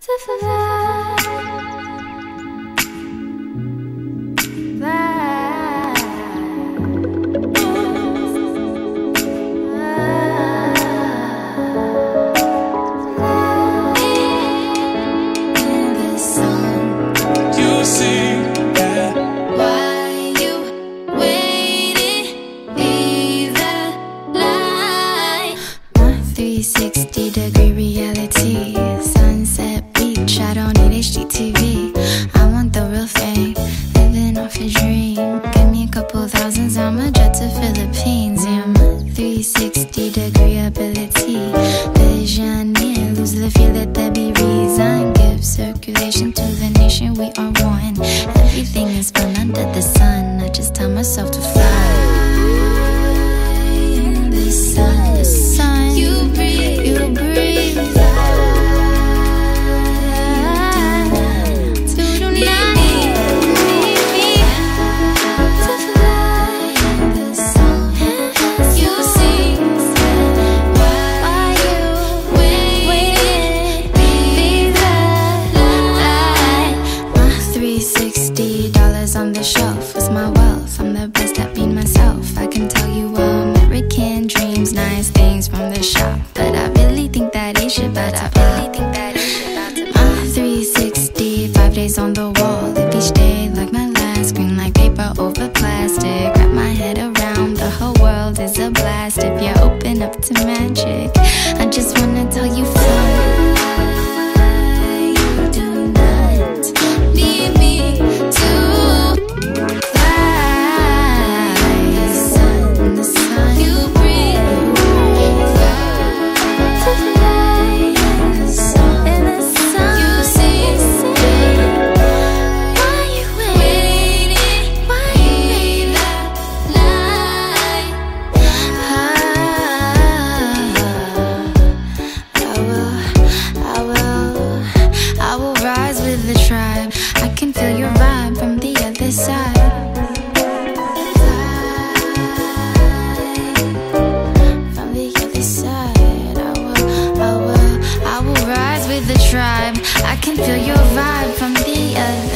360-degree reality, sunset beach, I don't need HDTV. I want the real thing, living off a dream. Give me a couple thousands, I'ma jet to Philippines. Yeah, my 360-degree ability, vision, yeah, lose the fear, let there be reason. Give circulation to the nation, we are one. Everything is fun under the sun, I just tell myself to fly. The sun, you breathe, you breathe. $60 on the shelf is my wealth. I'm the best at being myself. I can tell you American dreams, nice things from the shop, but I really think that it should about to pop. 360, 5 days on the wall. Live each day like my last, green like paper over plastic. Wrap my head around, the whole world is a blast. If you open up to magic, I just wanna tell you fly. The tribe, I can feel your vibe from the other side. From the other side, I will rise with the tribe. I can feel your vibe from the other